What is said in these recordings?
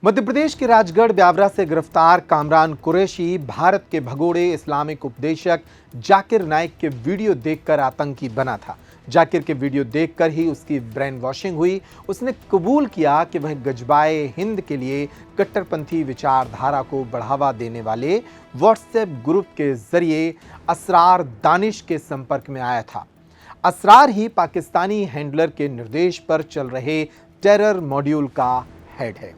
मध्य प्रदेश के राजगढ़ ब्यावरा से गिरफ्तार कामरान कुरैशी भारत के भगोड़े इस्लामिक उपदेशक जाकिर नाइक के वीडियो देखकर आतंकी बना था। जाकिर के वीडियो देखकर ही उसकी ब्रेन वॉशिंग हुई। उसने कबूल किया कि वह गजबाए हिंद के लिए कट्टरपंथी विचारधारा को बढ़ावा देने वाले व्हाट्सएप ग्रुप के जरिए असरार दानिश के संपर्क में आया था। असरार ही पाकिस्तानी हैंडलर के निर्देश पर चल रहे टेरर मॉड्यूल का हेड है।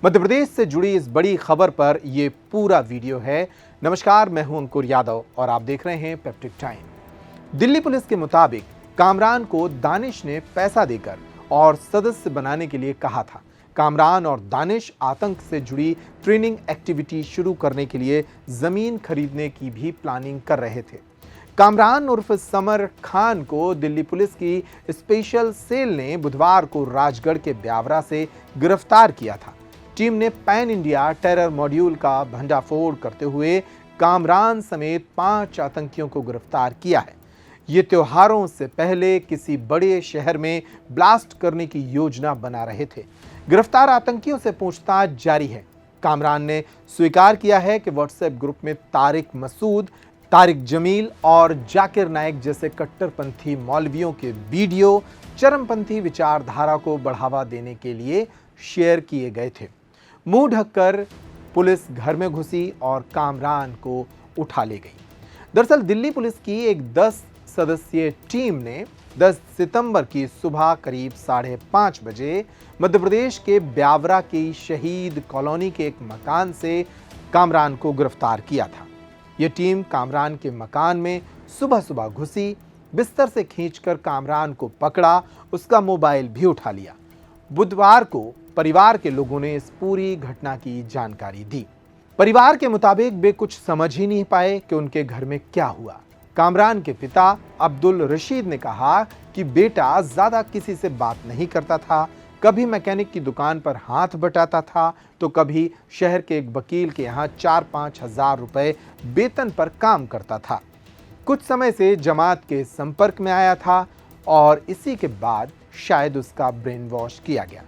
मध्य प्रदेश से जुड़ी इस बड़ी खबर पर यह पूरा वीडियो है। नमस्कार, मैं हूं अंकुर यादव और आप देख रहे हैं पेप्टिक टाइम। दिल्ली पुलिस के मुताबिक कामरान को दानिश ने पैसा देकर और सदस्य बनाने के लिए कहा था। कामरान और दानिश आतंक से जुड़ी ट्रेनिंग एक्टिविटी शुरू करने के लिए जमीन खरीदने की भी प्लानिंग कर रहे थे। कामरान उर्फ समर खान को दिल्ली पुलिस की स्पेशल सेल ने बुधवार को राजगढ़ के ब्यावरा से गिरफ्तार किया था। टीम ने पैन इंडिया टेरर मॉड्यूल का भंडाफोड़ करते हुए कामरान समेत 5 आतंकियों को गिरफ्तार किया है। ये त्योहारों से पहले किसी बड़े शहर में ब्लास्ट करने की योजना बना रहे थे। गिरफ्तार आतंकियों से पूछताछ जारी है। कामरान ने स्वीकार किया है कि व्हाट्सएप ग्रुप में तारिक मसूद, तारिक जमील और जाकिर नाइक जैसे कट्टरपंथी मौलवियों के वीडियो चरमपंथी विचारधारा को बढ़ावा देने के लिए शेयर किए गए थे। मुंह ढककर पुलिस घर में घुसी और कामरान को उठा ले गई। दरअसल दिल्ली पुलिस की एक 10 सदस्यीय टीम ने 10 सितंबर की सुबह करीब 5:30 बजे मध्य प्रदेश के ब्यावरा की शहीद कॉलोनी के एक मकान से कामरान को गिरफ्तार किया था। यह टीम कामरान के मकान में सुबह सुबह घुसी, बिस्तर से खींचकर कामरान को पकड़ा, उसका मोबाइल भी उठा लिया। बुधवार को परिवार के लोगों ने इस पूरी घटना की जानकारी दी। परिवार के मुताबिक वे कुछ समझ ही नहीं पाए कि उनके घर में क्या हुआ। कामरान के पिता अब्दुल रशीद ने कहा कि बेटा ज्यादा किसी से बात नहीं करता था, कभी मैकेनिक की दुकान पर हाथ बटाता था तो कभी शहर के एक वकील के यहाँ 4-5 हजार रुपए वेतन पर काम करता था। कुछ समय से जमात के संपर्क में आया था और इसी के बाद शायद उसका ब्रेन वॉश किया गया।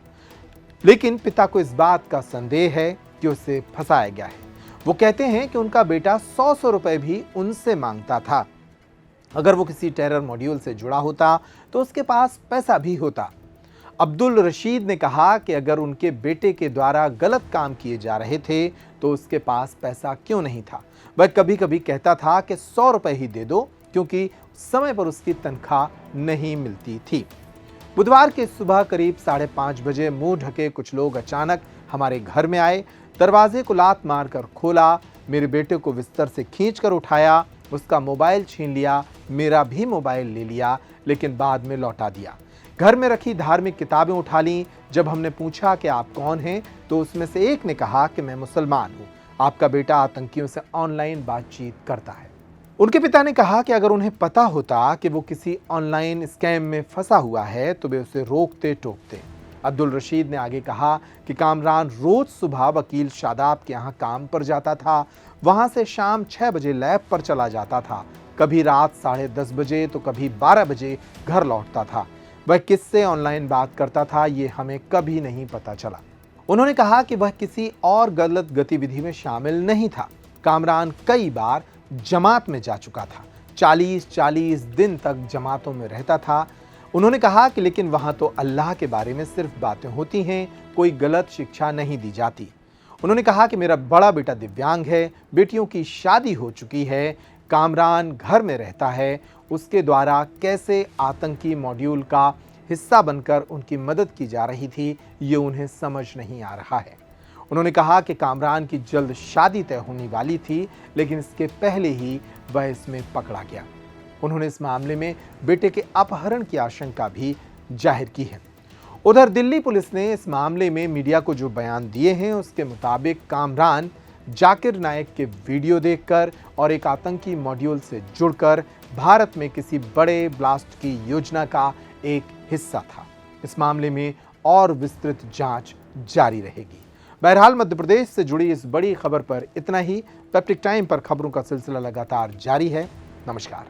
लेकिन पिता को इस बात का संदेह है कि उसे फंसाया गया है। वो कहते हैं कि उनका बेटा 100 रुपए भी उनसे मांगता था। अगर वो किसी टेरर मॉड्यूल से जुड़ा होता तो उसके पास पैसा भी होता। अब्दुल रशीद ने कहा कि अगर उनके बेटे के द्वारा गलत काम किए जा रहे थे तो उसके पास पैसा क्यों नहीं था। वह कभी कभी कहता था कि 100 रुपए ही दे दो, क्योंकि समय पर उसकी तनख्वाह नहीं मिलती थी। बुधवार की सुबह करीब 5:30 बजे मुंह ढके कुछ लोग अचानक हमारे घर में आए। दरवाजे को लात मारकर खोला, मेरे बेटे को बिस्तर से खींचकर उठाया, उसका मोबाइल छीन लिया, मेरा भी मोबाइल ले लिया, लेकिन बाद में लौटा दिया। घर में रखी धार्मिक किताबें उठा लीं। जब हमने पूछा कि आप कौन हैं तो उसमें से एक ने कहा कि मैं मुसलमान हूँ, आपका बेटा आतंकियों से ऑनलाइन बातचीत करता है। उनके पिता ने कहा कि अगर उन्हें पता होता कि वो किसी ऑनलाइन स्कैम में फंसा हुआ है तो वे उसे रोकते टोकते। अब्दुल रशीद ने आगे कहा कि कामरान रोज सुबह वकील शादाब के यहाँ काम पर जाता था, वहां से शाम 6 बजे लैब पर चला जाता था, कभी रात 10:30 बजे तो कभी 12 बजे घर लौटता था। वह किससे ऑनलाइन बात करता था ये हमें कभी नहीं पता चला। उन्होंने कहा कि वह किसी और गलत गतिविधि में शामिल नहीं था। कामरान कई बार जमात में जा चुका था, 40-40 दिन तक जमातों में रहता था। उन्होंने कहा कि लेकिन वहां तो अल्लाह के बारे में सिर्फ बातें होती हैं, कोई गलत शिक्षा नहीं दी जाती। उन्होंने कहा कि मेरा बड़ा बेटा दिव्यांग है, बेटियों की शादी हो चुकी है, कामरान घर में रहता है, उसके द्वारा कैसे आतंकी मॉड्यूल का हिस्सा बनकर उनकी मदद की जा रही थी ये उन्हें समझ नहीं आ रहा है। उन्होंने कहा कि कामरान की जल्द शादी तय होने वाली थी, लेकिन इसके पहले ही वह इसमें पकड़ा गया। उन्होंने इस मामले में बेटे के अपहरण की आशंका भी जाहिर की है। उधर दिल्ली पुलिस ने इस मामले में मीडिया को जो बयान दिए हैं उसके मुताबिक कामरान जाकिर नाइक के वीडियो देखकर और एक आतंकी मॉड्यूल से जुड़कर भारत में किसी बड़े ब्लास्ट की योजना का एक हिस्सा था। इस मामले में और विस्तृत जांच जारी रहेगी। बहरहाल मध्य प्रदेश से जुड़ी इस बड़ी खबर पर इतना ही। पेप्टिक टाइम पर खबरों का सिलसिला लगातार जारी है। नमस्कार।